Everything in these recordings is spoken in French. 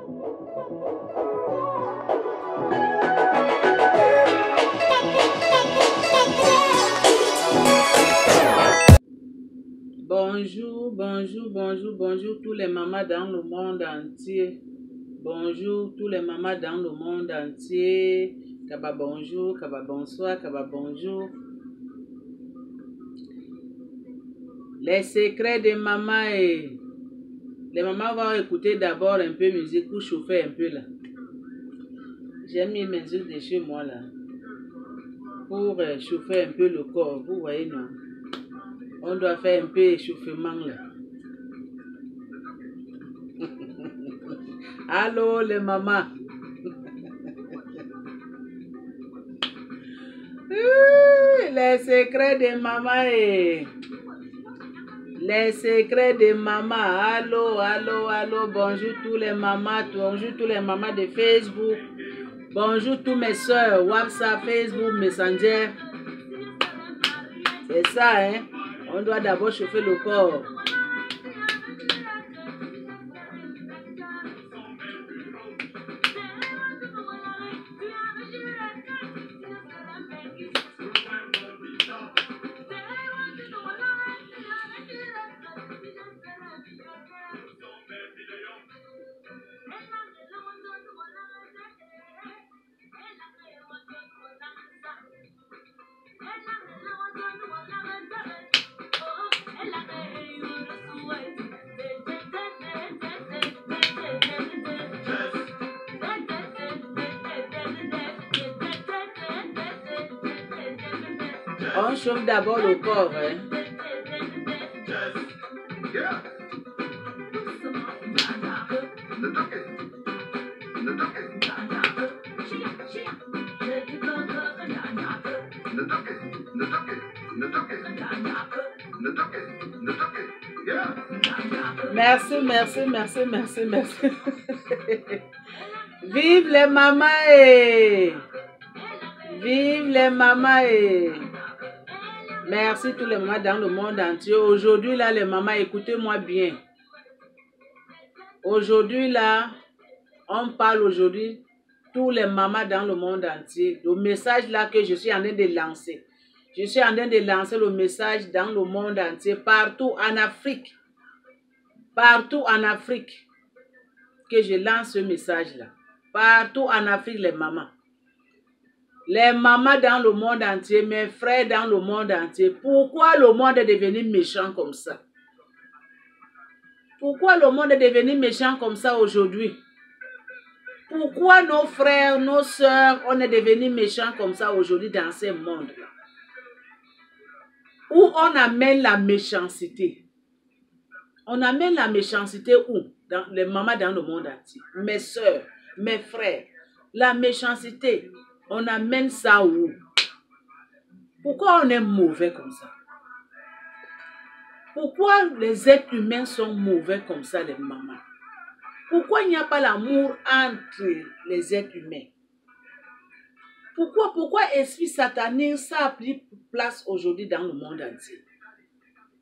Bonjour, bonjour, bonjour, bonjour tous les mamans dans le monde entier. Bonjour tous les mamans dans le monde entier. Kaba bonjour, kaba bonsoir, kaba bonjour. Les secrets des mamans et... Les mamans vont écouter d'abord un peu de musique pour chauffer un peu là. J'ai mis mes yeux de chez moi là. Pour chauffer un peu le corps. Vous voyez non? On doit faire un peu d'échauffement là. Allô les mamans. Les secrets de maman et... Les secrets de maman. Allô, allô, allô. Bonjour tous les mamans. Bonjour tous les mamans de Facebook. Bonjour tous mes soeurs. WhatsApp, Facebook, Messenger. C'est ça, hein. On doit d'abord chauffer le corps. On chauffe d'abord le corps, hein. Merci, merci, merci, merci, merci. Vive les mamans et... Vive les mamans et... Merci tous les mamans dans le monde entier. Aujourd'hui là, les mamans, écoutez-moi bien. Aujourd'hui là, on parle aujourd'hui tous les mamans dans le monde entier. Le message là que je suis en train de lancer. Je suis en train de lancer le message dans le monde entier, partout en Afrique. Partout en Afrique que je lance ce message là. Partout en Afrique, les mamans. Les mamans dans le monde entier, mes frères dans le monde entier. Pourquoi le monde est devenu méchant comme ça? Pourquoi le monde est devenu méchant comme ça aujourd'hui? Pourquoi nos frères, nos soeurs, on est devenu méchants comme ça aujourd'hui dans ce monde-là? Où on amène la méchanceté? On amène la méchanceté où? Dans les mamans dans le monde entier. Mes soeurs, mes frères. La méchanceté, on amène ça où? Pourquoi on est mauvais comme ça? Pourquoi les êtres humains sont mauvais comme ça, les mamans? Pourquoi il n'y a pas l'amour entre les êtres humains? Pourquoi esprit satanique, ça a pris place aujourd'hui dans le monde entier?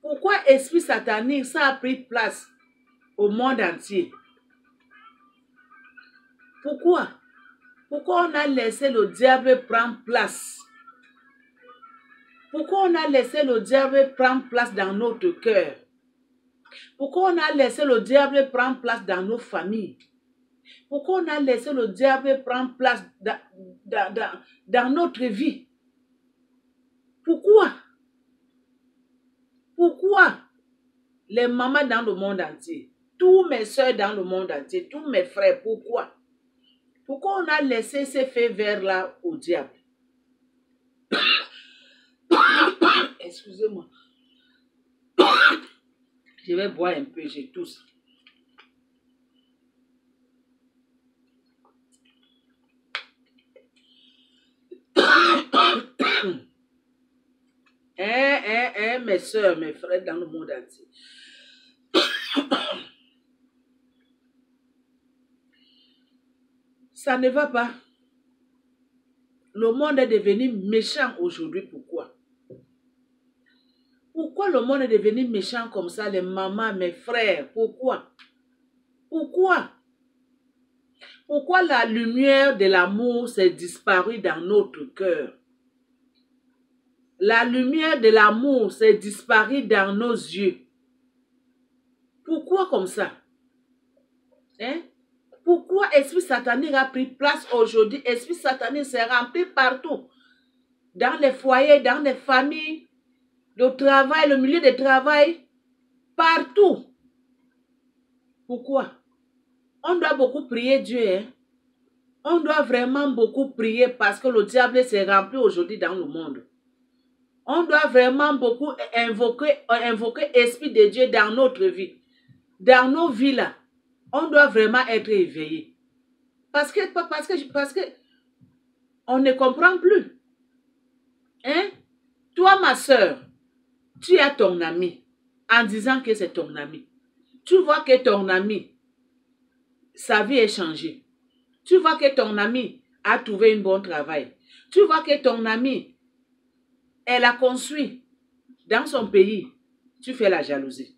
Pourquoi esprit satanique, ça a pris place au monde entier? Pourquoi? Pourquoi on a laissé le diable prendre place? Pourquoi on a laissé le diable prendre place dans notre cœur? Pourquoi on a laissé le diable prendre place dans nos familles? Pourquoi on a laissé le diable prendre place dans notre vie? Pourquoi? Pourquoi les mamans dans le monde entier, tous mes soeurs dans le monde entier, tous mes frères, pourquoi? Pourquoi on a laissé ces faits verts-là au diable? Excusez-moi. Je vais boire un peu, j'ai tousse. Mes soeurs, mes frères dans le monde entier. Ça ne va pas. Le monde est devenu méchant aujourd'hui. Pourquoi? Pourquoi le monde est devenu méchant comme ça, les mamans, mes frères? Pourquoi? Pourquoi? Pourquoi la lumière de l'amour s'est disparue dans notre cœur? La lumière de l'amour s'est disparue dans nos yeux. Pourquoi comme ça? Hein? Pourquoi esprit satanique a pris place aujourd'hui? Esprit satanique s'est rempli partout. Dans les foyers, dans les familles, le travail, le milieu de travail, partout. Pourquoi? On doit beaucoup prier Dieu. Hein? On doit vraiment beaucoup prier parce que le diable s'est rempli aujourd'hui dans le monde. On doit vraiment beaucoup invoquer l'Esprit de Dieu dans notre vie. Dans nos vies là. On doit vraiment être éveillé. Parce que on ne comprend plus. Hein? Toi, ma soeur, tu as ton ami en disant que c'est ton ami. Tu vois que ton ami, sa vie est changée. Tu vois que ton ami a trouvé un bon travail. Tu vois que ton ami, elle a construit dans son pays. Tu fais la jalousie.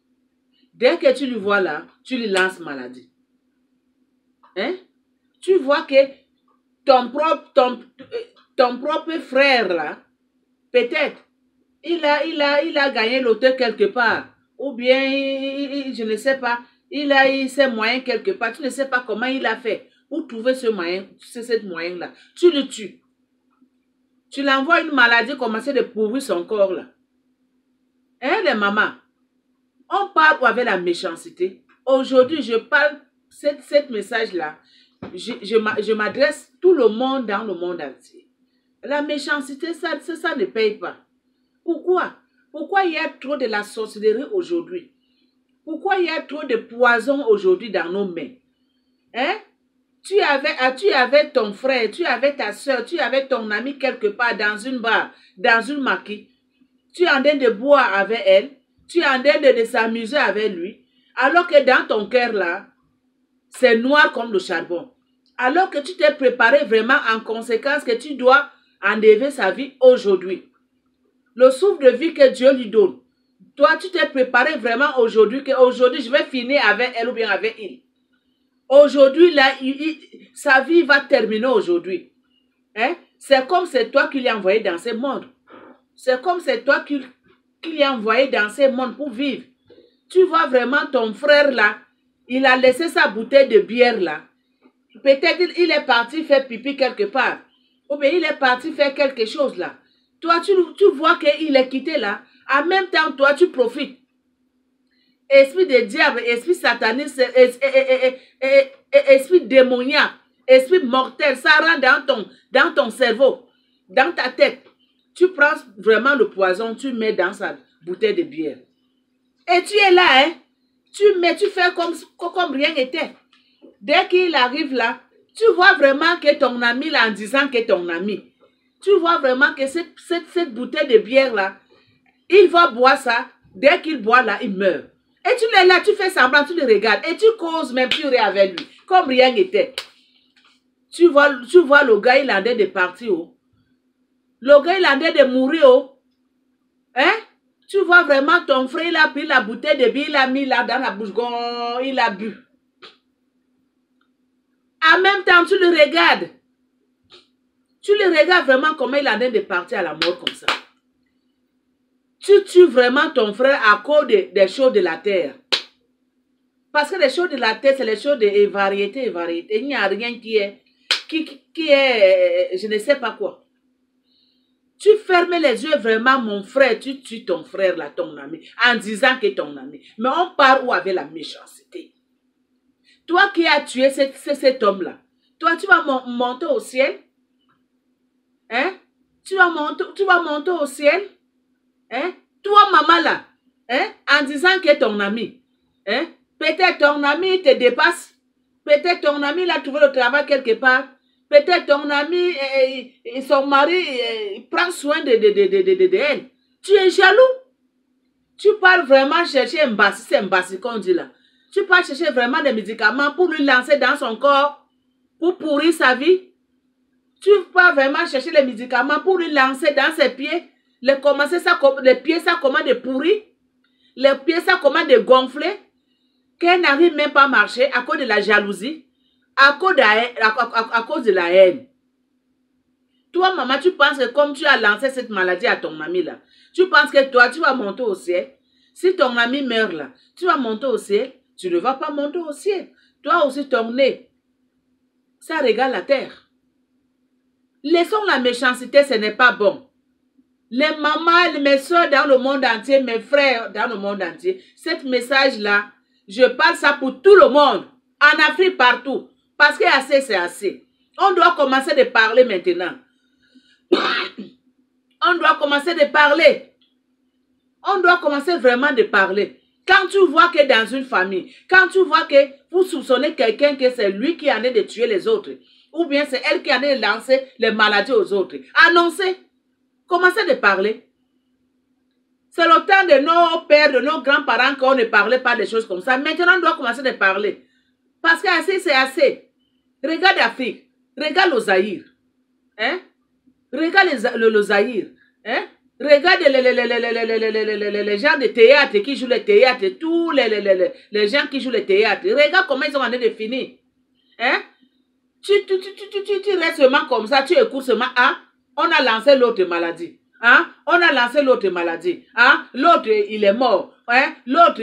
Dès que tu le vois là, tu lui lances maladie. Hein? Tu vois que ton propre frère là, peut-être, il a gagné l'auto quelque part. Ou bien, je ne sais pas, il a eu ses moyens quelque part. Tu ne sais pas comment il a fait pour trouver ce moyen, cette moyen là. Tu le tues. Tu l'envoies une maladie, commencer de pourrir son corps là. Hein, les mamans? On parle avec la méchanceté. Aujourd'hui, je parle cette message-là. Je m'adresse tout le monde dans le monde entier. La méchanceté, ça ne paye pas. Pourquoi? Pourquoi il y a trop de la sorcellerie aujourd'hui? Pourquoi il y a trop de poison aujourd'hui dans nos mains? Hein? Tu avais ton frère, tu avais ta soeur, tu avais ton ami quelque part dans une bar, dans une maquille. Tu es en train de boire avec elle. Tu es en train de s'amuser avec lui. Alors que dans ton cœur là, c'est noir comme le charbon. Alors que tu t'es préparé vraiment en conséquence que tu dois enlever sa vie aujourd'hui. Le souffle de vie que Dieu lui donne. Toi, tu t'es préparé vraiment aujourd'hui qu'aujourd'hui, je vais finir avec elle ou bien avec il. Aujourd'hui, là, sa vie va terminer aujourd'hui. Hein? C'est comme c'est toi qui l'as envoyé dans ce monde. C'est comme c'est toi qui l'as envoyé dans ce monde pour vivre. Tu vois vraiment ton frère là, il a laissé sa bouteille de bière là. Peut-être il est parti faire pipi quelque part. Ou bien il est parti faire quelque chose là. Toi, tu vois qu'il est quitté là. En même temps, toi, tu profites. Esprit de diable, esprit satanique, esprit démoniaque, esprit mortel, ça rentre dans ton cerveau, dans ta tête. Tu prends vraiment le poison, tu mets dans sa bouteille de bière. Et tu es là, hein? Tu fais comme rien n'était. Dès qu'il arrive là, tu vois vraiment que ton ami, là, en disant que ton ami, tu vois vraiment que cette bouteille de bière là, il va boire ça, dès qu'il boit là, il meurt. Et tu l'es là, tu fais semblant, tu le regardes, et tu causes même plus avec lui, comme rien n'était. Tu vois le gars, il est en train de partir, oh. Le gars, il est en train de mourir, oh. Hein? Tu vois vraiment ton frère, il a pris la bouteille de bière, il a mis là dans la bouche, il a bu. En même temps, tu le regardes. Tu le regardes vraiment comment il est en train de partir à la mort comme ça. Tu tues vraiment ton frère à cause des choses de la terre. Parce que les choses de la terre, c'est les choses de variété. Il n'y a rien qui est, je ne sais pas quoi. Tu fermes les yeux vraiment, mon frère, tu tues ton frère, là, ton ami, en disant que ton ami. Mais on part où avec la méchanceté? Toi qui as tué cet homme-là, toi, tu vas monter au ciel? Hein? Tu vas monter au ciel? Hein? Toi, maman, là, hein? En disant que ton ami, hein? Peut-être ton ami te dépasse. Peut-être ton ami il a trouvé le travail quelque part. Peut-être ton ami, son mari prend soin de elle. Tu es jaloux. Tu pars vraiment chercher un bassi, c'est un bassi qu'on dit là. Tu pars chercher vraiment des médicaments pour lui lancer dans son corps, pour pourrir sa vie. Tu pars vraiment chercher les médicaments pour lui lancer dans ses pieds. Les pieds, ça commence de pourrir. Les pieds, ça commence de gonfler. Qu'elle n'arrive même pas à marcher à cause de la jalousie. à cause de la haine. Toi, maman, tu penses que comme tu as lancé cette maladie à ton mamie là, tu penses que toi, tu vas monter au ciel. Si ton ami meurt là, tu vas monter au ciel. Tu ne vas pas monter au ciel. Toi aussi, ton nez, ça régale la terre. Laissons la méchanceté, ce n'est pas bon. Les mamans, mes soeurs dans le monde entier, mes frères dans le monde entier, ce message-là, je parle ça pour tout le monde. En Afrique, partout. Parce que assez, c'est assez. On doit commencer de parler maintenant. On doit commencer de parler. On doit commencer vraiment de parler. Quand tu vois que dans une famille, quand tu vois que vous soupçonnez quelqu'un que c'est lui qui en est de tuer les autres, ou bien c'est elle qui en est de lancer les maladies aux autres, annoncez. Commencez de parler. C'est le temps de nos pères, de nos grands-parents qu'on ne parlait pas des choses comme ça. Maintenant, on doit commencer de parler. Parce que assez, c'est assez. Regarde l'Afrique. Regarde le Zaïre. Hein? Regarde le Zaïre. Hein? Regarde les gens de théâtre qui jouent le théâtre. Tous les gens qui jouent le théâtre. Regarde comment ils ont en train de finir. Hein? Tu restes seulement comme ça. Tu écoutes seulement. Ah, on a lancé l'autre maladie. Hein? On a lancé l'autre maladie. Hein? L'autre, il est mort. Hein? L'autre,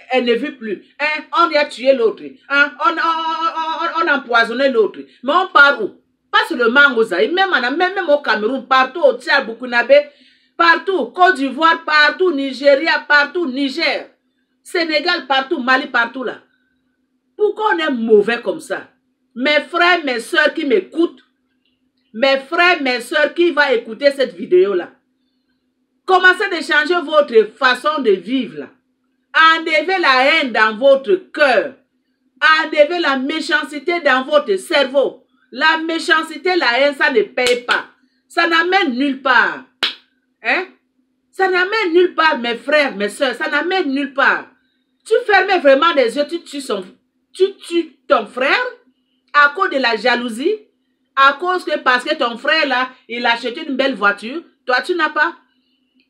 elle ne vit plus. Hein? On a tué l'autre. Hein? On a empoisonné l'autre. Mais on part où? Pas seulement au Zaïre, même au Cameroun, partout au Tchad, Burkina-Faso, partout, Côte d'Ivoire, partout, Nigeria, partout, Niger, Sénégal, partout, Mali, partout là. Pourquoi on est mauvais comme ça? Mes frères, mes soeurs qui m'écoutent, mes frères, mes soeurs qui vont écouter cette vidéo là, commencez de changer votre façon de vivre là. Enlevez la haine dans votre cœur. Enlevez la méchanceté dans votre cerveau. La méchanceté, la haine, ça ne paye pas. Ça n'amène nulle part. Hein? Ça n'amène nulle part, mes frères, mes soeurs. Ça n'amène nulle part. Tu fermes vraiment les yeux, tu tues ton frère à cause de la jalousie. À cause que parce que ton frère là, il a acheté une belle voiture. Toi, tu n'as pas.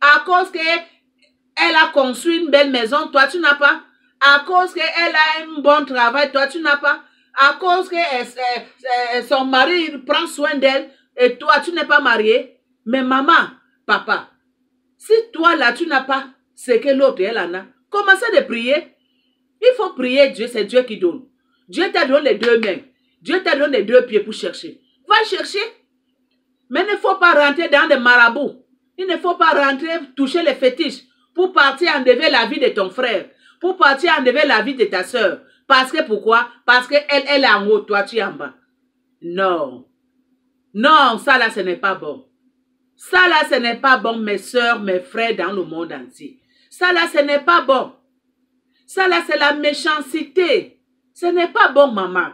À cause que elle a construit une belle maison. Toi, tu n'as pas. À cause qu'elle a un bon travail. Toi, tu n'as pas. À cause que son mari prend soin d'elle et toi, tu n'es pas marié. Mais maman, papa, si toi là, tu n'as pas ce que l'autre, elle en a, commencez de prier. Il faut prier Dieu, c'est Dieu qui donne. Dieu t'a donné les deux mains. Dieu t'a donné les deux pieds pour chercher. Va chercher. Mais il ne faut pas rentrer dans des marabouts. Il ne faut pas rentrer, toucher les fétiches pour partir enlever la vie de ton frère. Pour partir enlever la vie de ta soeur. Parce que pourquoi? Parce qu'elle est en haut, toi tu es en bas. Non. Non, ça là, ce n'est pas bon. Ça là, ce n'est pas bon, mes soeurs, mes frères dans le monde entier. Ça là, ce n'est pas bon. Ça là, c'est la méchanceté. Ce n'est pas bon, maman.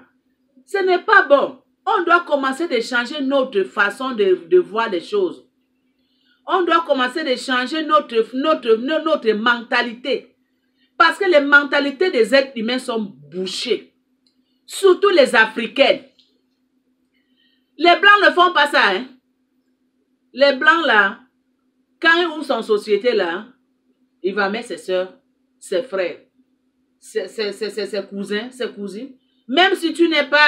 Ce n'est pas bon. On doit commencer de changer notre façon de voir les choses. On doit commencer de changer notre mentalité. Parce que les mentalités des êtres humains sont bouchées. Surtout les Africaines. Les Blancs ne font pas ça. Hein? Les Blancs là, quand ils ouvrent son société là, il va mettre ses soeurs, ses frères, ses cousins, ses cousines. Même si tu n'es pas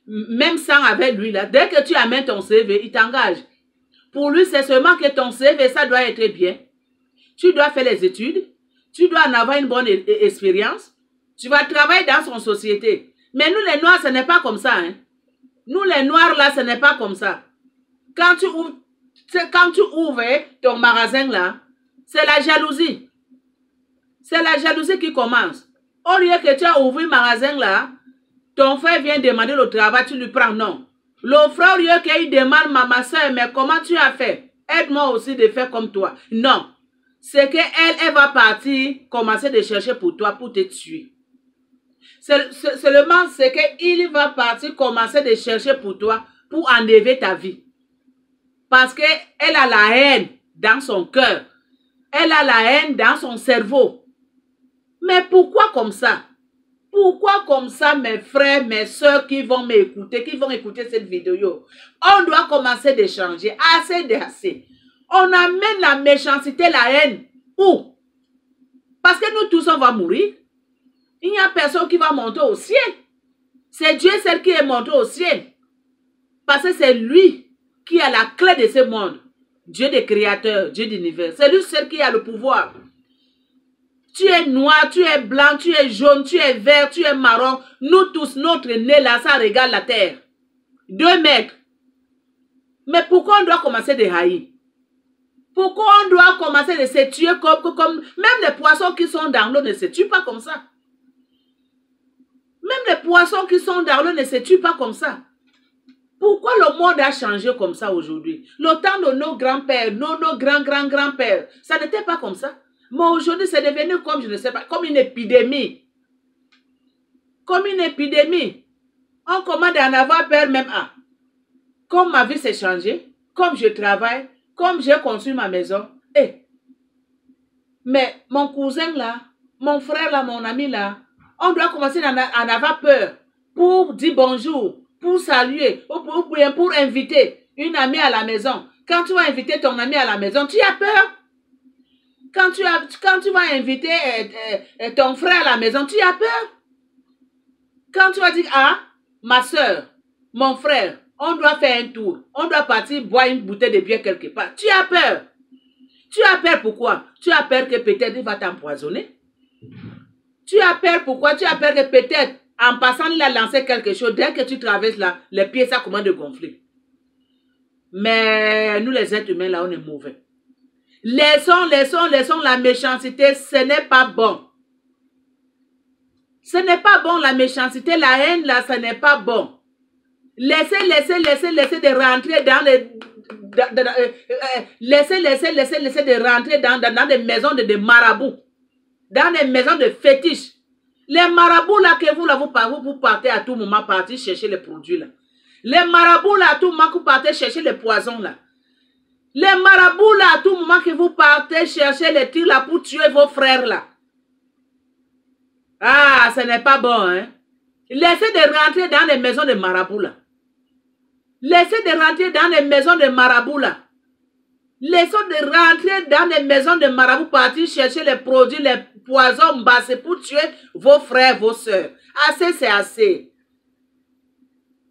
même sang avec lui là, dès que tu amènes ton CV, il t'engage. Pour lui, c'est seulement que ton CV, ça doit être bien. Tu dois faire les études. Tu dois en avoir une bonne expérience. Tu vas travailler dans son société. Mais nous, les Noirs, ce n'est pas comme ça. Hein? Nous, les Noirs, là, ce n'est pas comme ça. Quand tu ouvres ton magasin, là, c'est la jalousie. C'est la jalousie qui commence. Au lieu que tu as ouvert un magasin, là, ton frère vient demander le travail, tu lui prends non. Le frère, au lieu qu'il demande, ma soeur, mais comment tu as fait? Aide-moi aussi de faire comme toi. Non. C'est qu'elle va partir, commencer de chercher pour toi, pour te tuer. Seulement, c'est qu'il va partir, commencer de chercher pour toi, pour enlever ta vie. Parce qu'elle a la haine dans son cœur. Elle a la haine dans son cerveau. Mais pourquoi comme ça? Pourquoi comme ça, mes frères, mes soeurs qui vont m'écouter, qui vont écouter cette vidéo? On doit commencer de changer. Assez d'assez. On amène la méchanceté, la haine. Où? Parce que nous tous, on va mourir. Il n'y a personne qui va monter au ciel. C'est Dieu seul qui est monté au ciel. Parce que c'est lui qui a la clé de ce monde. Dieu des créateurs, Dieu d'univers. C'est lui seul qui a le pouvoir. Tu es noir, tu es blanc, tu es jaune, tu es vert, tu es marron. Nous tous, notre nez là, ça regarde la terre. 2 mètres. Mais pourquoi on doit commencer de haïr? Pourquoi on doit commencer de se tuer comme... Même les poissons qui sont dans l'eau ne se tuent pas comme ça. Même les poissons qui sont dans l'eau ne se tuent pas comme ça. Pourquoi le monde a changé comme ça aujourd'hui? Le temps de nos grands-pères, nos grands-grands-grands-pères, ça n'était pas comme ça. Mais aujourd'hui, c'est devenu comme, je ne sais pas, comme une épidémie. Comme une épidémie. On commence à en avoir peur même. Ah, comme ma vie s'est changée, comme je travaille, comme j'ai construit ma maison. Mais mon cousin là, mon frère là, mon ami là, on doit commencer à en avoir peur pour dire bonjour, pour saluer, pour inviter une amie à la maison. Quand tu vas inviter ton ami à la maison, tu as peur. Quand tu vas inviter ton frère à la maison, tu as peur. Quand tu vas dire, ah, ma soeur, mon frère, on doit faire un tour. On doit partir boire une bouteille de bière quelque part. Tu as peur. Tu as peur pourquoi? Tu as peur que peut-être il va t'empoisonner. Tu as peur pourquoi? Tu as peur que peut-être en passant il a lancé quelque chose. Dès que tu traverses là, les pieds ça commence à gonfler. Mais nous les êtres humains là, on est mauvais. Laissons la méchanceté, ce n'est pas bon. Ce n'est pas bon la méchanceté, la haine là, ce n'est pas bon. Laissez de rentrer dans les... laissez de rentrer dans des maisons de marabouts. Dans des maisons de fétiches. Les marabouts là que vous partez à tout moment partir chercher les produits là. Les marabouts là à tout moment que vous partez chercher les poisons là. Les marabouts là à tout moment que vous partez chercher les tirs là pour tuer vos frères là. Ah, ce n'est pas bon hein. Laissez de rentrer dans les maisons de marabouts là. Laissez de rentrer dans les maisons de marabouts là. Laissons de rentrer dans les maisons de marabouts, partir chercher les produits, les poisons bassés pour tuer vos frères, vos soeurs. Assez, c'est assez.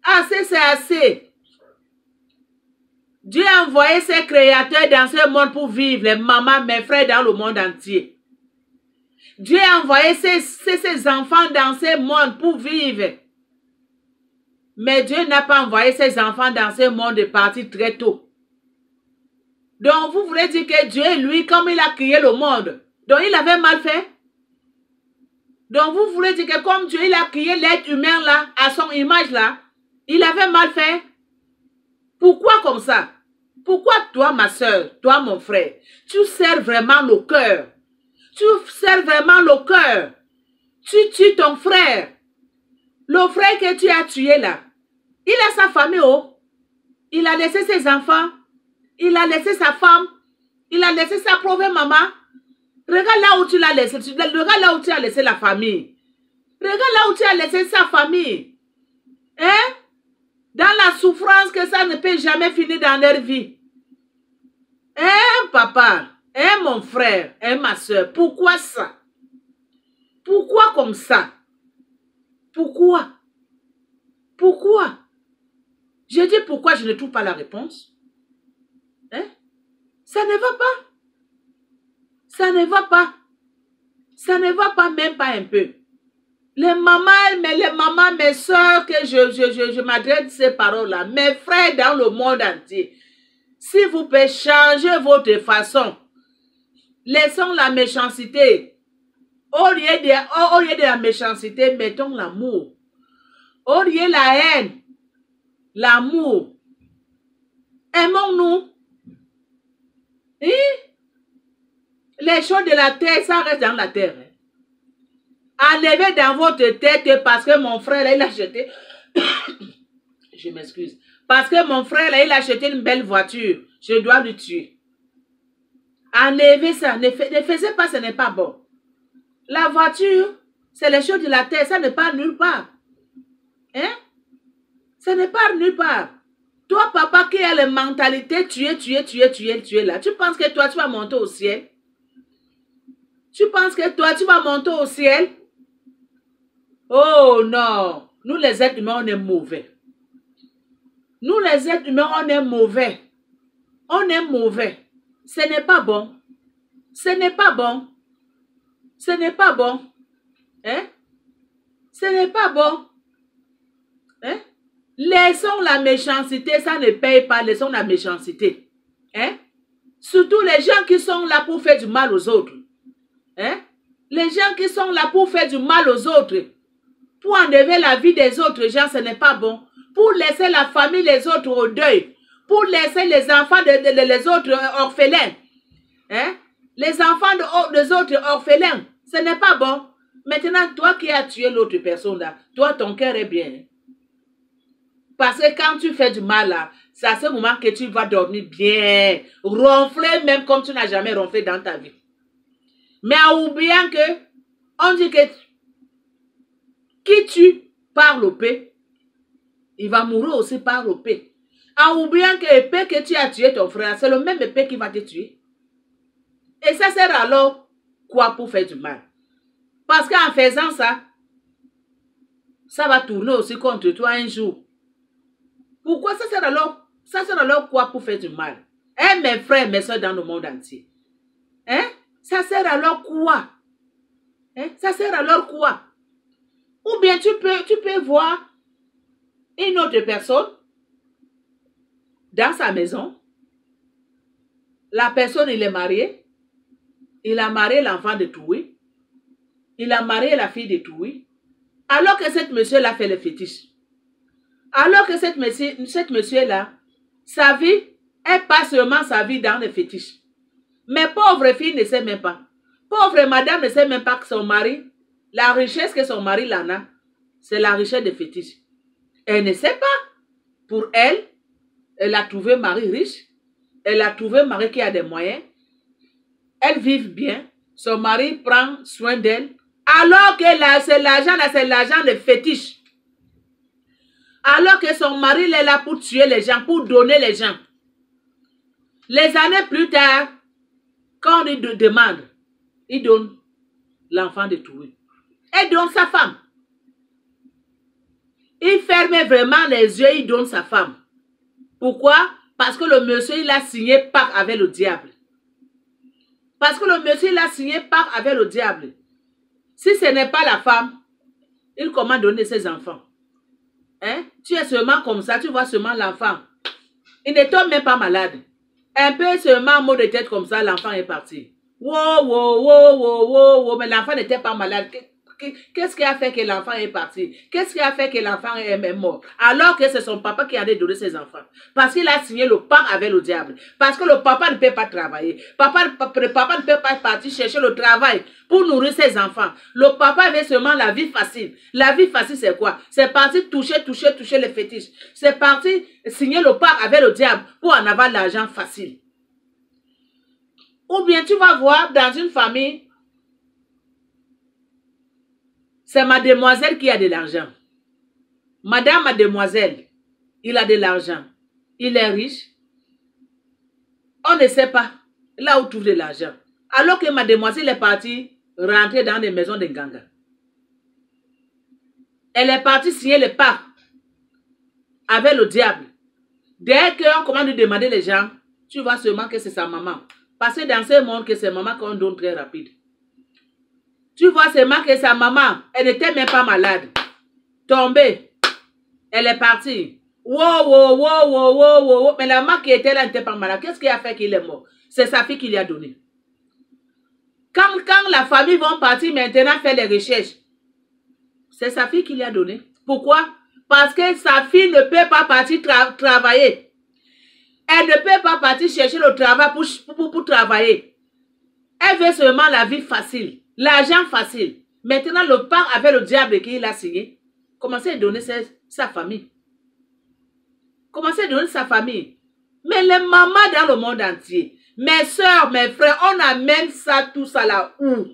Assez, c'est assez. Dieu a envoyé ses créateurs dans ce monde pour vivre, les mamans, mes frères dans le monde entier. Dieu a envoyé ses enfants dans ce monde pour vivre. Mais Dieu n'a pas envoyé ses enfants dans ce monde de partir très tôt. Donc, vous voulez dire que Dieu, lui, comme il a créé le monde, donc il avait mal fait? Donc, vous voulez dire que comme Dieu, il a créé l'être humain là, à son image là, il avait mal fait? Pourquoi comme ça? Pourquoi toi, ma soeur, toi, mon frère, tu sers vraiment le cœur? Tu sers vraiment le cœur? Tu tues ton frère. Le frère que tu as tué là, il a sa famille, oh. Il a laissé ses enfants. Il a laissé sa femme. Il a laissé sa pauvre maman. Regarde là où tu l'as laissé. Regarde là où tu as laissé la famille. Regarde là où tu as laissé sa famille. Hein? Dans la souffrance que ça ne peut jamais finir dans leur vie. Hein, papa? Hein, mon frère? Hein, ma soeur? Pourquoi ça? Pourquoi comme ça? Pourquoi? Pourquoi? Je dis pourquoi je ne trouve pas la réponse. Hein? Ça ne va pas. Ça ne va pas. Ça ne va pas, même pas un peu. Les mamans, mes soeurs, que je m'adresse ces paroles-là, mes frères dans le monde entier, si vous pouvez changer votre façon, laissons la méchanceté. Au lieu de la méchanceté, mettons l'amour. Au lieu de la haine, l'amour. Aimons-nous. Les choses de la terre, ça reste dans la terre. Enlevez dans votre tête parce que mon frère, là, il a acheté... Je m'excuse. Parce que mon frère, là, il a acheté une belle voiture. Je dois le tuer. Enlevez ça. Ne faisez pas, ce n'est pas bon. La voiture, c'est les choses de la terre. Ça ne part nulle part. Hein? Ça ne part nulle part. Toi, papa, qui a la mentalité tuer là. Tu penses que toi, tu vas monter au ciel? Tu penses que toi, tu vas monter au ciel? Oh non, nous les êtres humains, on est mauvais. Nous les êtres humains, on est mauvais. On est mauvais. Ce n'est pas bon. Ce n'est pas bon. Ce n'est pas bon. Hein? Ce n'est pas bon. Hein? Laissons la méchanceté, ça ne paye pas. Laissons la méchanceté. Hein? Surtout les gens qui sont là pour faire du mal aux autres. Hein? Les gens qui sont là pour faire du mal aux autres. Pour enlever la vie des autres gens, ce n'est pas bon. Pour laisser la famille, les autres au deuil. Pour laisser les enfants les autres orphelins. Hein? Les enfants des autres orphelins. Ce n'est pas bon. Maintenant, toi qui as tué l'autre personne là, toi, ton cœur est bien. Parce que quand tu fais du mal là, c'est à ce moment que tu vas dormir bien. Ronfler même comme tu n'as jamais ronflé dans ta vie. Mais en oubliant que, on dit que qui tue par l'épée, il va mourir aussi par l'épée. En oubliant que l'épée que tu as tué ton frère, c'est le même épée qui va te tuer. Et ça sert alors quoi pour faire du mal? Parce qu'en faisant ça, ça va tourner aussi contre toi un jour. Pourquoi ça sert alors? Ça sert alors quoi pour faire du mal? Hein, mes frères, mes soeurs dans le monde entier. Hein? Ça sert alors quoi? Hein? Ça sert alors quoi? Ou bien tu peux voir une autre personne dans sa maison. La personne, il est marié. Il a marié l'enfant de Toui. Il a marié la fille de Toui. Alors que cette monsieur-là fait le fétiche. Alors que cette monsieur-là, sa vie, elle passe seulement sa vie dans le fétiche. Mais pauvre fille ne sait même pas. Pauvre madame ne sait même pas que son mari, la richesse que son mari en a, c'est la richesse de fétiche. Elle ne sait pas. Pour elle, elle a trouvé un mari riche. Elle a trouvé un mari qui a des moyens. Elles vivent bien. Son mari prend soin d'elle. Alors que c'est l'argent de fétiche. Alors que son mari est là pour tuer les gens, pour donner les gens. Les années plus tard, quand on lui demande, il donne l'enfant de Touri. Il donne sa femme. Il ferme vraiment les yeux, il donne sa femme. Pourquoi? Parce que le monsieur, il a signé pacte avec le diable. Parce que le monsieur, il a signé pacte avec le diable. Si ce n'est pas la femme, il commence à donner ses enfants. Hein? Tu es seulement comme ça, tu vois seulement l'enfant. Il ne tombe même pas malade. Un peu seulement mot de tête comme ça, l'enfant est parti. Wow, wow, wow, wow, wow, wow. Mais l'enfant n'était pas malade. Qu'est-ce qui a fait que l'enfant est parti? Qu'est-ce qui a fait que l'enfant est mort? Alors que c'est son papa qui a donné ses enfants. Parce qu'il a signé le pacte avec le diable. Parce que le papa ne peut pas travailler. Le papa ne peut pas partir chercher le travail pour nourrir ses enfants. Le papa veut seulement la vie facile. La vie facile, c'est quoi? C'est parti toucher les fétiches. C'est parti signer le pacte avec le diable pour en avoir l'argent facile. Ou bien tu vas voir dans une famille, c'est mademoiselle qui a de l'argent. Madame mademoiselle, il a de l'argent. Il est riche. On ne sait pas là où trouve de l'argent. Alors que mademoiselle est partie rentrer dans des maisons de Nganga. Elle est partie signer le pacte avec le diable. Dès qu'on commence à demander les gens, tu vois seulement que c'est sa maman. Parce que dans ce monde, que c'est maman qu'on donne très rapide. Tu vois seulement que sa maman, elle n'était même pas malade. Tombée. Elle est partie. Wow, wow, wow, wow, wow, wow. Mais la maman qui était là n'était pas malade. Qu'est-ce qui a fait qu'il est mort? C'est sa fille qui lui a donné. Quand la famille va partir maintenant faire les recherches, c'est sa fille qui lui a donné. Pourquoi? Parce que sa fille ne peut pas partir travailler. Elle ne peut pas partir chercher le travail pour travailler. Elle veut seulement la vie facile. L'argent facile. Maintenant, le pacte avec le diable qu'il a signé, commencez à donner sa famille. Commencez à donner sa famille. Mais les mamans dans le monde entier, mes soeurs, mes frères, on amène ça, tout ça là où?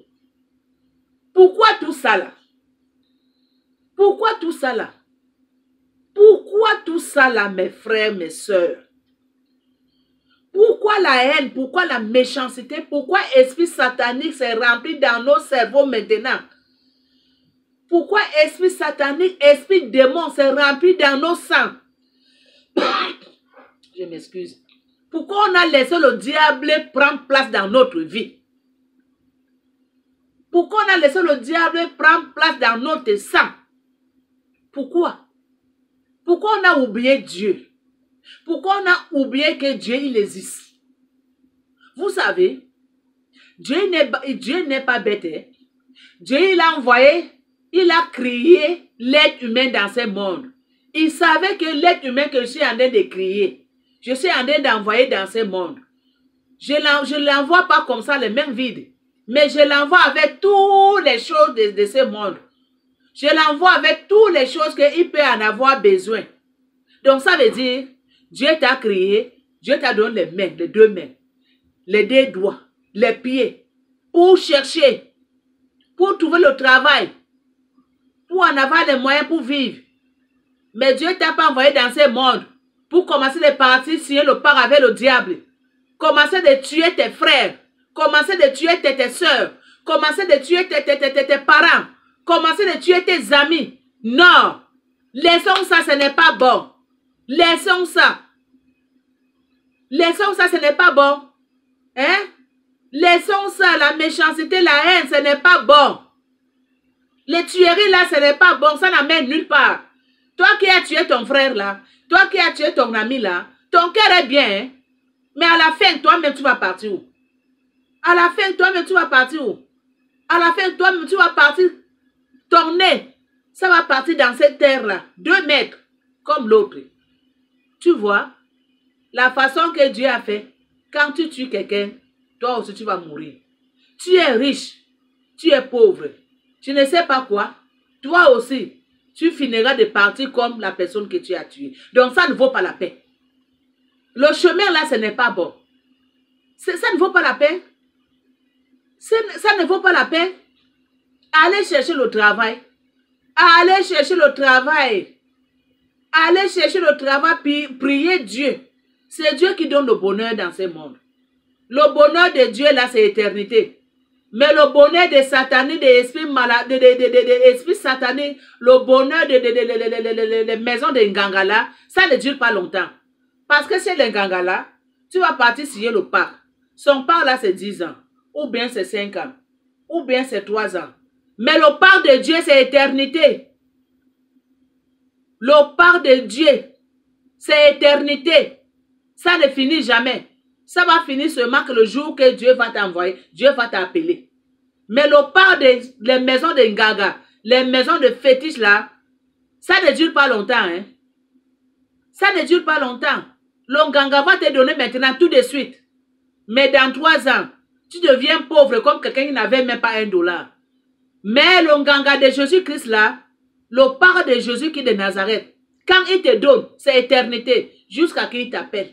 Pourquoi tout ça là? Pourquoi tout ça là? Pourquoi tout ça là, mes frères, mes soeurs? Pourquoi la haine? Pourquoi la méchanceté? Pourquoi l'esprit satanique s'est rempli dans nos cerveaux maintenant? Pourquoi esprit satanique, esprit démon s'est rempli dans nos sangs? Je m'excuse. Pourquoi on a laissé le diable prendre place dans notre vie? Pourquoi on a laissé le diable prendre place dans notre sang? Pourquoi? Pourquoi on a oublié Dieu? Pourquoi on a oublié que Dieu, il existe? Vous savez, Dieu n'est pas bête. Hein? Dieu, il a envoyé, il a créé l'être humain dans ce monde. Il savait que l'être humain que je suis en train de créer, je suis en train d'envoyer dans ce monde. Je ne l'envoie pas comme ça, les mains vides. Mais je l'envoie avec toutes les choses de ce monde. Je l'envoie avec toutes les choses qu'il peut en avoir besoin. Donc ça veut dire, Dieu t'a créé, Dieu t'a donné les mains, les deux mains, les deux doigts, les pieds, pour chercher, pour trouver le travail, pour en avoir les moyens pour vivre. Mais Dieu t'a pas envoyé dans ce monde pour commencer de partir signer le pacte avec le diable. Commencer de tuer tes frères, commencer de tuer tes soeurs, commencer de tuer tes parents, commencer de tuer tes amis. Non, laissons ça, ce n'est pas bon. Laissons ça. Laissons ça, ce n'est pas bon. Hein? Laissons ça, la méchanceté, la haine, ce n'est pas bon. Les tueries là, ce n'est pas bon, ça n'amène nulle part. Toi qui as tué ton frère là, toi qui as tué ton ami là, ton cœur est bien, hein? Mais à la fin, toi-même, tu vas partir où? À la fin, toi-même, tu vas partir où? À la fin, toi-même, tu vas partir, ton nez, ça va partir dans cette terre-là, 2 mètres, comme l'autre. Tu vois, la façon que Dieu a fait, quand tu tues quelqu'un, toi aussi, tu vas mourir. Tu es riche, tu es pauvre, tu ne sais pas quoi, toi aussi, tu finiras de partir comme la personne que tu as tuée. Donc, ça ne vaut pas la peine. Le chemin là, ce n'est pas bon. Ça ne vaut pas la peine. Ça ne vaut pas la peine. Allez chercher le travail. Allez chercher le travail. Allez chercher le travail, puis priez Dieu. C'est Dieu qui donne le bonheur dans ce monde. Le bonheur de Dieu là, c'est l'éternité. Mais le bonheur des sataniques, des esprits malades, des esprits sataniques, le bonheur des maisons de Nganga là, ça ne dure pas longtemps. Parce que c'est le Nganga là, tu vas partir signer le pacte. Son pacte là, c'est 10 ans. Ou bien c'est 5 ans. Ou bien c'est 3 ans. Mais le pacte de Dieu, c'est éternité. Le pacte de Dieu, c'est éternité. Ça ne finit jamais. Ça va finir seulement que le jour que Dieu va t'envoyer, Dieu va t'appeler. Mais le pacte des maisons de Nganga, les maisons de fétiches là, ça ne dure pas longtemps. Hein? Ça ne dure pas longtemps. Le Nganga va te donner maintenant tout de suite. Mais dans 3 ans, tu deviens pauvre comme quelqu'un qui n'avait même pas $1. Mais le Nganga de Jésus-Christ là, le pacte de Jésus qui est de Nazareth, quand il te donne, c'est éternité, jusqu'à qu'il t'appelle.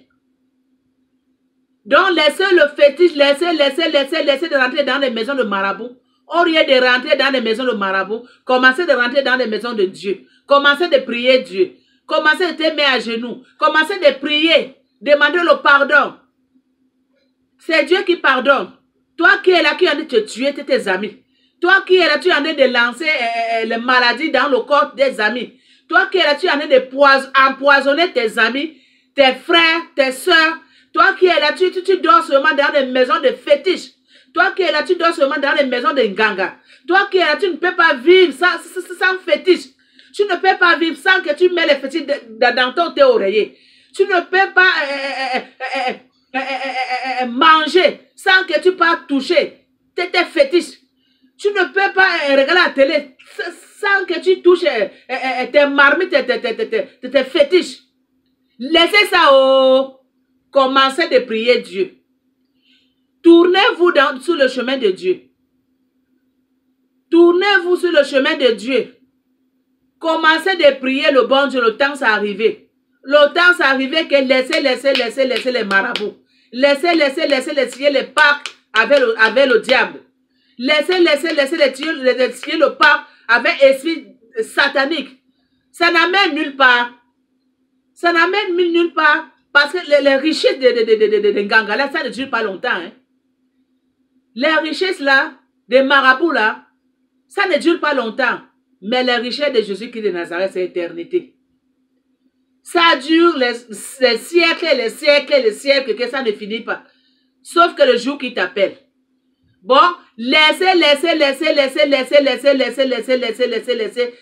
Donc laissez le fétiche, laissez de rentrer dans les maisons de marabout. Au lieu de rentrer dans les maisons de marabout, commencez de rentrer dans les maisons de Dieu. Commencez de prier Dieu. Commencez de te mettre à genoux. Commencez de prier. Demandez le pardon. C'est Dieu qui pardonne. Toi qui es là, qui es en train de te tuer tes amis. Toi qui es là, tu es en train de lancer les maladies dans le corps des amis. Toi qui es là, tu es en train d'empoisonner tes amis, tes frères, tes soeurs. Toi qui es là, tu dors seulement dans les maisons de fétiches. Toi qui es là, tu dors seulement dans les maisons de Nganga. Toi qui es là, tu ne peux pas vivre sans fétiche. Tu ne peux pas vivre sans que tu mets les fétiches dans ton thé oreiller. Tu ne peux pas manger sans que tu pas toucher tes fétiches. Tu ne peux pas regarder la télé sans que tu touches tes marmites, tes fétiches. Laissez ça au... Commencez de prier Dieu. Tournez-vous sur le chemin de Dieu. Tournez-vous sur le chemin de Dieu. Commencez de prier le bon Dieu. Le temps s'est arrivé. Le temps s'est arrivé que laissez les marabouts. Laissez signer les pactes avec le diable. Laissez signer le pacte avec l'esprit satanique. Ça n'amène nulle part. Ça n'amène nulle part. Parce que les richesses de Nganga là, ça ne dure pas longtemps. Hein. Les richesses là, des marabouts là, ça ne dure pas longtemps. Mais la richesse de Jésus-Christ de Nazareth, c'est l'éternité. Ça dure les siècles et les siècles et les siècles que ça ne finit pas. Sauf que le jour qui t'appelle. Bon, laissez,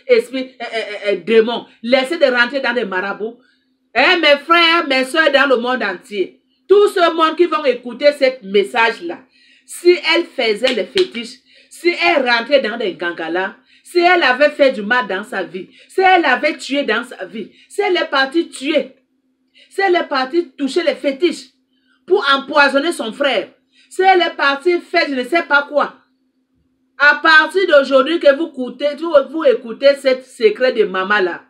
esprit, démon. Laissez de rentrer dans des marabouts. Mes frères, mes soeurs dans le monde entier. Tout ce monde qui vont écouter ce message-là. Si elle faisait les fétiches, si elle rentrait dans des gangalas, si elle avait fait du mal dans sa vie, si elle avait tué dans sa vie, si elle est partie tuer, si elle est partie toucher les fétiches pour empoisonner son frère, si elle est partie faire je ne sais pas quoi, à partir d'aujourd'hui que vous écoutez ce secret de maman là,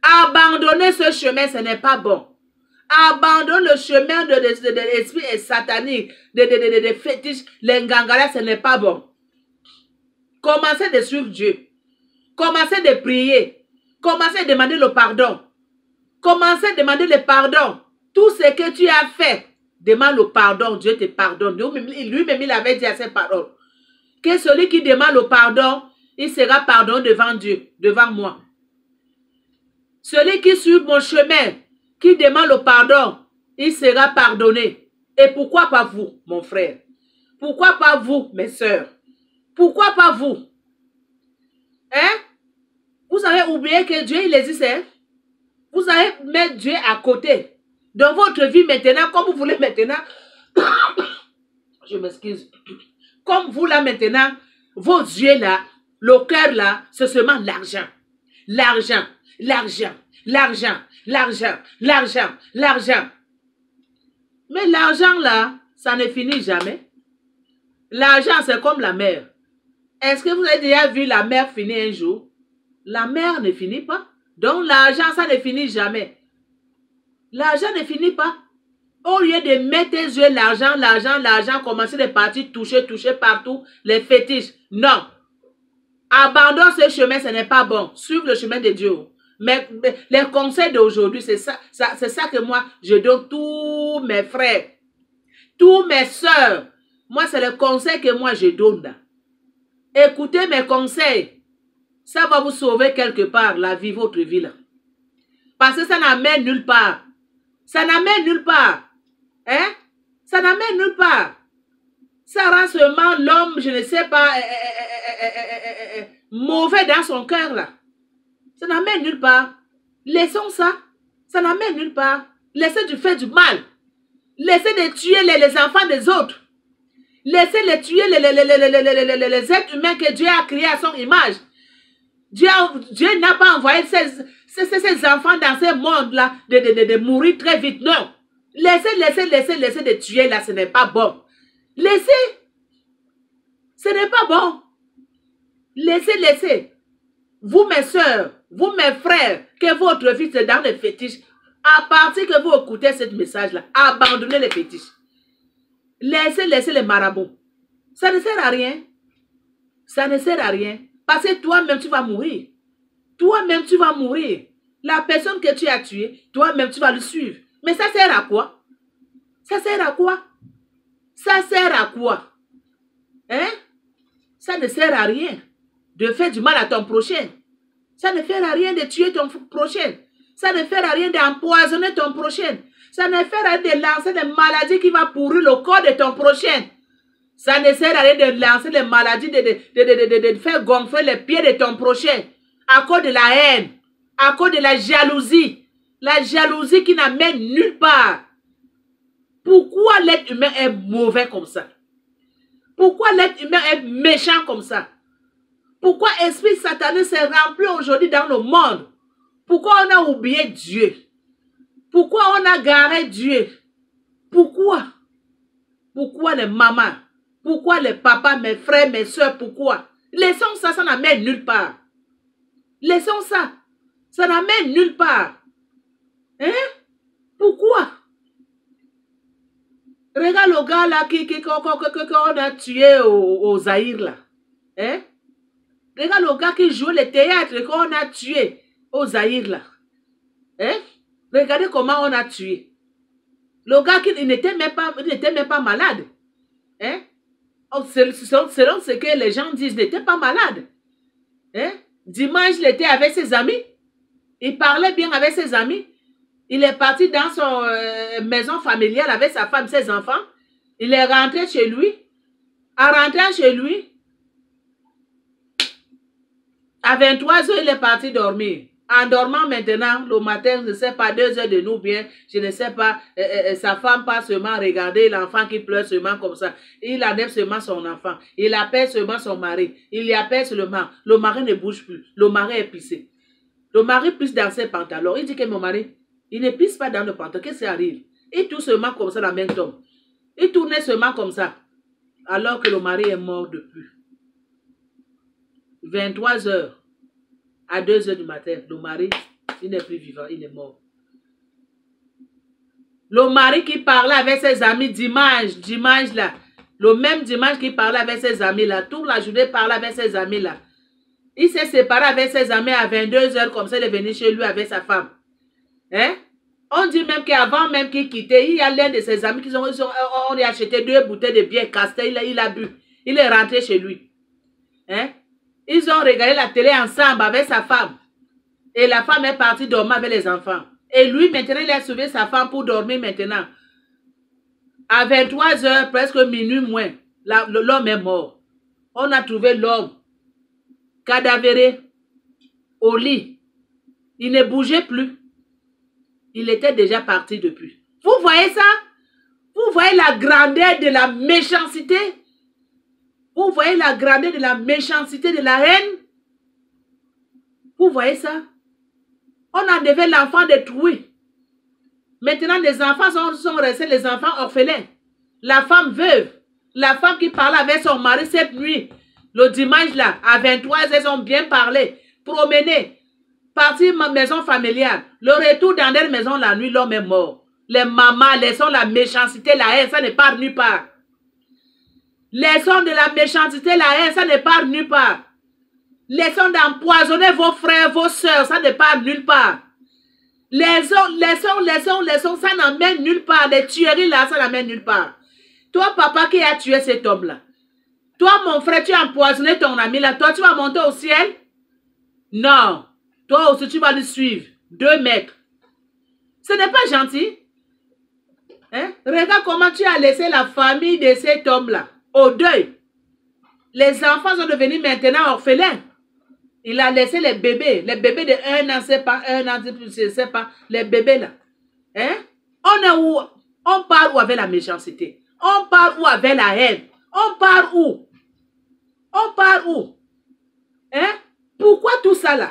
abandonnez ce chemin, ce n'est pas bon. Abandonne le chemin de l'esprit satanique, de fétiches, les gangalas, ce n'est pas bon. Commencez de suivre Dieu. Commencez de prier. Commencez à demander le pardon. Commencez à demander le pardon. Tout ce que tu as fait, demande le pardon. Dieu te pardonne. Lui-même, il avait dit à ses paroles que celui qui demande le pardon, il sera pardonné devant Dieu, devant moi. Celui qui suit mon chemin, qui demande le pardon, il sera pardonné. Et pourquoi pas vous, mon frère? Pourquoi pas vous, mes sœurs? Pourquoi pas vous? Hein? Vous avez oublié que Dieu, il existe, hein? Vous allez mettre Dieu à côté. Dans votre vie maintenant, comme vous voulez maintenant, je m'excuse, comme vous là maintenant, vos yeux là, le cœur là, c'est seulement l'argent. L'argent, l'argent, l'argent, l'argent, l'argent, l'argent. Mais l'argent là, ça ne finit jamais. L'argent, c'est comme la mer. Est-ce que vous avez déjà vu la mer finir un jour? La mer ne finit pas. Donc l'argent, ça ne finit jamais. L'argent ne finit pas. Au lieu de mettre tes yeux l'argent, l'argent, l'argent, commencer de partir toucher, toucher partout, les fétiches. Non. Abandonne ce chemin, ce n'est pas bon. Suive le chemin de Dieu. Mais les conseils d'aujourd'hui, c'est ça que moi, je donne tous mes frères, tous mes soeurs. Moi, c'est le conseil que moi, je donne là. Écoutez mes conseils. Ça va vous sauver quelque part, la vie, votre vie là. Parce que ça n'amène nulle part. Ça n'amène nulle part. Hein? Ça n'amène nulle part. Ça rend seulement l'homme, je ne sais pas, mauvais dans son cœur là. Ça n'amène nulle part. Laissons ça. Ça n'amène nulle part. Laissez du faire du mal. Laissez de tuer les enfants des autres. Laissez les tuer les êtres humains que Dieu a créés à son image. Dieu n'a pas envoyé ces enfants dans ce monde-là de mourir très vite. Non. Laissez de tuer là, ce n'est pas bon. Laissez. Ce n'est pas bon. Laissez. Vous, mes soeurs, vous, mes frères, que votre vie c'est dans les fétiches, à partir que vous écoutez ce message-là, abandonnez les fétiches. Laissez les marabouts. Ça ne sert à rien. Ça ne sert à rien. Parce que toi-même, tu vas mourir. Toi-même, tu vas mourir. La personne que tu as tuée, toi-même, tu vas le suivre. Mais ça sert à quoi? Ça sert à quoi? Ça sert à quoi? Hein? Ça ne sert à rien de faire du mal à ton prochain. Ça ne sert à rien de tuer ton prochain. Ça ne sert à rien d'empoisonner ton prochain. Ça ne sert à rien de lancer des maladies qui vont pourrir le corps de ton prochain. Ça ne sert à rien de lancer des maladies, de faire gonfler les pieds de ton prochain. À cause de la haine. À cause de la jalousie. La jalousie qui n'amène nulle part. Pourquoi l'être humain est mauvais comme ça? Pourquoi l'être humain est méchant comme ça? Pourquoi l'esprit satanique s'est rempli aujourd'hui dans le monde? Pourquoi on a oublié Dieu? Pourquoi on a garé Dieu? Pourquoi? Pourquoi les mamans? Pourquoi les papas, mes frères, mes soeurs? Pourquoi? Laissons ça, ça n'amène nulle part. Laissons ça. Ça n'amène nulle part. Hein? Pourquoi? Regarde le gars là qu'on a tué au Zaïre là. Hein? Regarde le gars qui joue le théâtre qu'on a tué au Zaïre là. Hein? Regardez comment on a tué. Le gars qui n'était même pas malade. Hein? Selon ce que les gens disent, il n'était pas malade. Hein? Dimanche, il était avec ses amis. Il parlait bien avec ses amis. Il est parti dans son maison familiale avec sa femme, ses enfants. Il est rentré chez lui. En rentrant chez lui, à 23 heures, il est parti dormir. En dormant maintenant, le matin, je ne sais pas, 2 heures de nous bien, je ne sais pas, sa femme pas seulement regarder l'enfant qui pleure seulement comme ça. Il enlève seulement son enfant. Il appelle seulement son mari. Il y appelle seulement. Le mari ne bouge plus. Le mari est pissé. Le mari pisse dans ses pantalons. Il dit que mon mari, il ne pisse pas dans le pantalon. Qu'est-ce qui arrive? Il tourne seulement comme ça, la main tombe. Il tournait seulement comme ça. Alors que le mari est mort depuis 23 heures à 2 heures du matin. Le mari, il n'est plus vivant, il est mort. Le mari qui parlait avec ses amis dimanche là, le même dimanche qui parlait avec ses amis là, toute la journée parlait avec ses amis là. Il s'est séparé avec ses amis à 22 heures comme ça, il est venu chez lui avec sa femme. Hein? On dit même qu'avant même qu'il quittait, il y a l'un de ses amis qui on lui a acheté 2 bouteilles de bière castée, il a bu. Il est rentré chez lui. Hein? Ils ont regardé la télé ensemble avec sa femme. Et la femme est partie dormir avec les enfants. Et lui, maintenant, il a sauvé sa femme pour dormir maintenant. À 23 heures, presque minuit moins, l'homme est mort. On a trouvé l'homme cadavéré au lit. Il ne bougeait plus. Il était déjà parti depuis. Vous voyez ça? Vous voyez la grandeur de la méchanceté? Vous voyez la grandeur de la méchanceté, de la haine? Vous voyez ça? On a enlevé l'enfant détruit. Maintenant, les enfants sont restés les enfants orphelins. La femme veuve. La femme qui parlait avec son mari cette nuit. Le dimanche là, à 23 heures, ils ont bien parlé. Promené. Parti ma maison familiale. Le retour dans leur maison la nuit, l'homme est mort. Les mamans, laissons la méchanceté, la haine, ça ne part nulle part. Laissons de la méchanceté, la haine, ça ne part nulle part. Laissons d'empoisonner vos frères, vos soeurs, ça ne part nulle part. Laissons, ça n'emmène nulle part. Les tueries là, ça n'emmène nulle part. Toi, papa qui a tué cet homme-là. Toi, mon frère, tu as empoisonné ton ami là. Toi, tu vas monter au ciel? Non. Toi aussi, tu vas le suivre. 2 mètres. Ce n'est pas gentil. Hein? Regarde comment tu as laissé la famille de cet homme-là au deuil. Les enfants sont devenus maintenant orphelins. Il a laissé les bébés de 1 an, c'est pas 1 an, je sais pas, les bébés là. Hein? On est où? On part où avec la méchanceté? On part où avec la haine? On part où? On part où? Hein? Pourquoi tout ça là?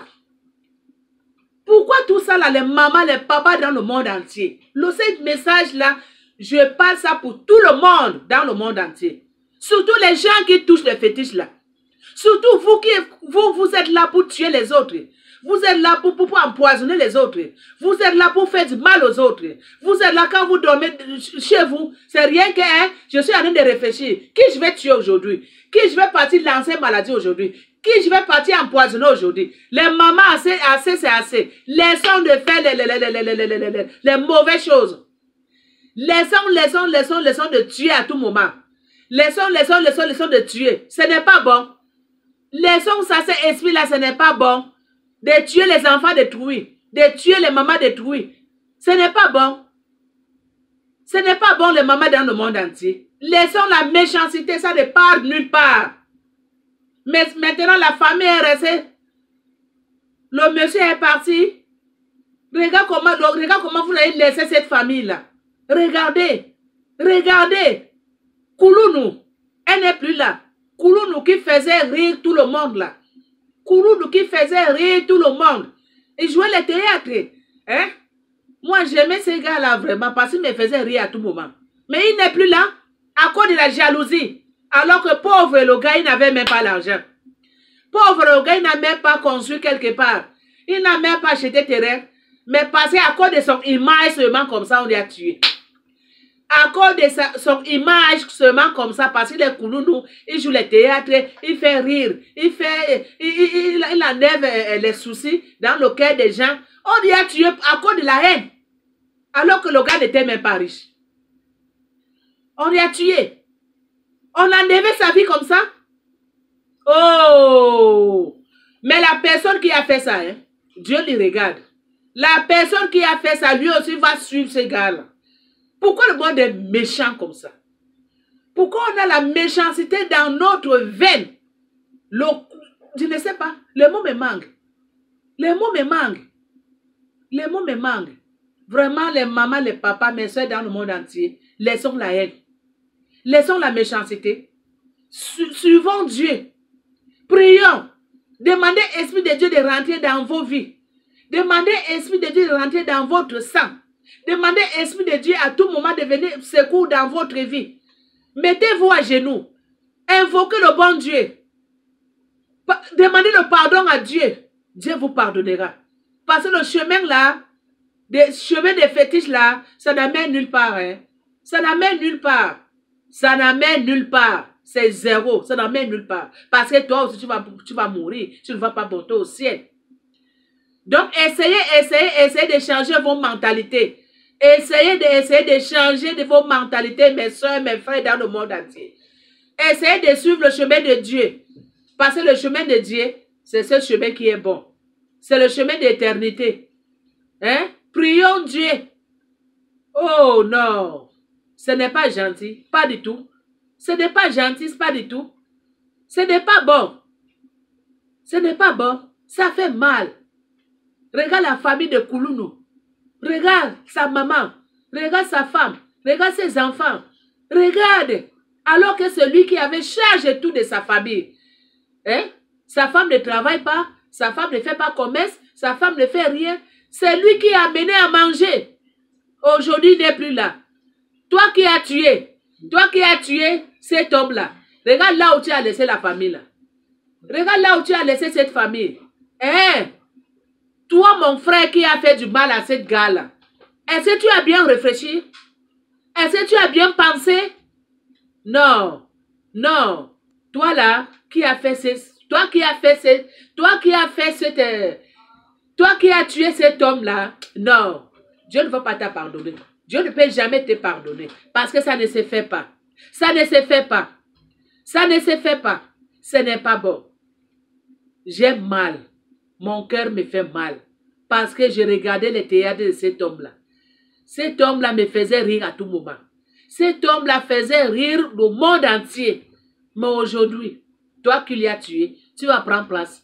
Pourquoi tout ça là, les mamans, les papas dans le monde entier? Ce message là, je parle ça pour tout le monde dans le monde entier. Surtout les gens qui touchent les fétiches là. Surtout vous qui vous êtes là pour tuer les autres. Vous êtes là pour empoisonner les autres. Vous êtes là pour faire du mal aux autres. Vous êtes là quand vous dormez chez vous. C'est rien que je suis en train de réfléchir. Qui je vais tuer aujourd'hui? Qui je vais partir lancer maladie aujourd'hui? Qui je vais partir empoisonner aujourd'hui? Les mamans, assez, c'est assez. Laissons de faire les mauvaises choses. Laissons de tuer à tout moment. Laissons de tuer. Ce n'est pas bon. Laissons ça, cet esprit-là, ce n'est pas bon. De tuer les enfants détruits. De tuer les mamans détruites. Ce n'est pas bon. Ce n'est pas bon, les mamans dans le monde entier. Laissons la méchanceté, ça ne part nulle part. Mais maintenant, la famille est restée. Le monsieur est parti. Regarde comment vous avez laissé cette famille-là. Regardez. Regardez. Koulounou, elle n'est plus là. Koulounou qui faisait rire tout le monde là. Koulounou qui faisait rire tout le monde. Il jouait le théâtre. Hein? Moi, j'aimais ces gars-là vraiment parce qu'ils me faisaient rire à tout moment. Mais il n'est plus là à cause de la jalousie. Alors que pauvre le gars, il n'avait même pas l'argent. Pauvre le gars, il n'a même pas construit quelque part. Il n'a même pas acheté terrain. Mais parce qu'à cause de son image seulement comme ça, on l'a tué. À cause de son image seulement comme ça, parce qu'il est Koulounou, il joue le théâtre, il fait rire, il enlève les soucis dans le cœur des gens. On l'a tué à cause de la haine. Alors que le gars n'était même pas riche. On l'a tué. On a enlevé sa vie comme ça. Oh! Mais la personne qui a fait ça, hein, Dieu les regarde. La personne qui a fait ça, lui aussi va suivre ces gars-là. Pourquoi le monde est méchant comme ça? Pourquoi on a la méchanceté dans notre veine? Je ne sais pas. Le mot me manque. Les mots me manquent. Les mots me manquent. Vraiment, les mamans, les papas, mes soeurs dans le monde entier, laissons la haine. Laissons la méchanceté. Suivons Dieu. Prions. Demandez Esprit de Dieu de rentrer dans vos vies. Demandez Esprit de Dieu de rentrer dans votre sang. Demandez Esprit de Dieu à tout moment de venir secours dans votre vie. Mettez-vous à genoux. Invoquez le bon Dieu. Demandez le pardon à Dieu. Dieu vous pardonnera. Parce que le chemin là, le chemin des fétiches là, ça n'amène nulle part. Hein. Ça n'amène nulle part. Ça n'amène nulle part. C'est zéro. Ça n'amène nulle part. Parce que toi aussi, tu vas mourir. Tu ne vas pas monter au ciel. Donc, essayez de changer vos mentalités. Essayez de changer vos mentalités, mes soeurs, mes frères, dans le monde entier. Essayez de suivre le chemin de Dieu. Parce que le chemin de Dieu, c'est ce chemin qui est bon. C'est le chemin d'éternité. Hein? Prions Dieu. Oh non. Ce n'est pas gentil. Pas du tout. Ce n'est pas gentil, pas du tout. Ce n'est pas bon. Ce n'est pas bon. Ça fait mal. Regarde la famille de Koulounou. Regarde sa maman. Regarde sa femme. Regarde ses enfants. Regarde. Alors que celui qui avait chargé tout de sa famille. Hein? Sa femme ne travaille pas. Sa femme ne fait pas commerce. Sa femme ne fait rien. C'est lui qui a amené à manger. Aujourd'hui, il n'est plus là. Toi qui as tué cet homme-là. Regarde là où tu as laissé la famille là. Regarde là où tu as laissé cette famille. Hein? Toi, mon frère qui a fait du mal à cette gars-là. Est-ce que tu as bien réfléchi? Est-ce que tu as bien pensé? Non. Non. Toi là, qui a fait toi qui as tué cet homme-là, non. Dieu ne va pas te pardonner. Dieu ne peut jamais te pardonner. Parce que ça ne se fait pas. Ça ne se fait pas. Ça ne se fait pas. Ce n'est pas bon. J'ai mal. Mon cœur me fait mal. Parce que je regardais le théâtre de cet homme-là. Cet homme-là me faisait rire à tout moment. Cet homme-là faisait rire le monde entier. Mais aujourd'hui, toi qui l'as tué, tu vas prendre place.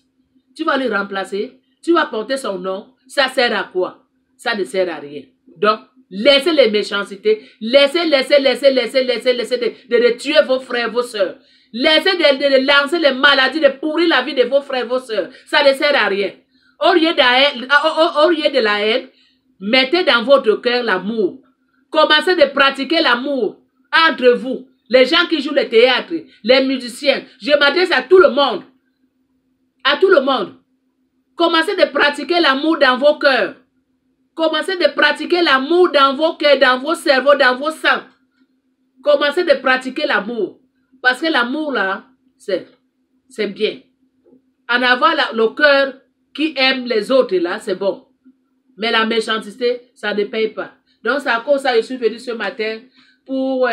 Tu vas le remplacer. Tu vas porter son nom. Ça sert à quoi? Ça ne sert à rien. Donc, laissez les méchancetés. Laissez de tuer vos frères, vos soeurs. Laissez de lancer les maladies, de pourrir la vie de vos frères, vos soeurs. Ça ne sert à rien. Au lieu de la haine, mettez dans votre cœur l'amour. Commencez de pratiquer l'amour entre vous. Les gens qui jouent le théâtre, les musiciens. Je m'adresse à tout le monde. À tout le monde. Commencez de pratiquer l'amour dans vos cœurs. Commencez de pratiquer l'amour dans vos cœurs, dans vos cerveaux, dans vos sangs. Commencez de pratiquer l'amour. Parce que l'amour là, c'est bien. En avoir le cœur qui aime les autres là, c'est bon. Mais la méchanceté, ça ne paye pas. Donc c'est à cause de ça que je suis venu ce matin pour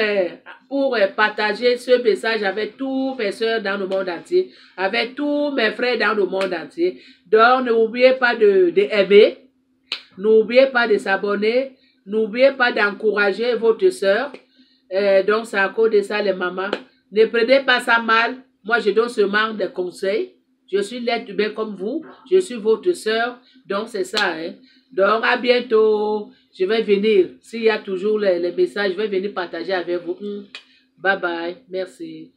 partager ce message avec tous mes soeurs dans le monde entier, avec tous mes frères dans le monde entier. Donc n'oubliez pas d'aimer. N'oubliez pas de s'abonner. N'oubliez pas d'encourager votre soeur. Donc, c'est à cause de ça, les mamans. Ne prenez pas ça mal. Moi, je donne seulement des conseils. Je suis l'être humain comme vous. Je suis votre soeur. Donc, c'est ça. Hein? Donc, à bientôt. Je vais venir. S'il y a toujours les messages, je vais venir partager avec vous. Bye bye. Merci.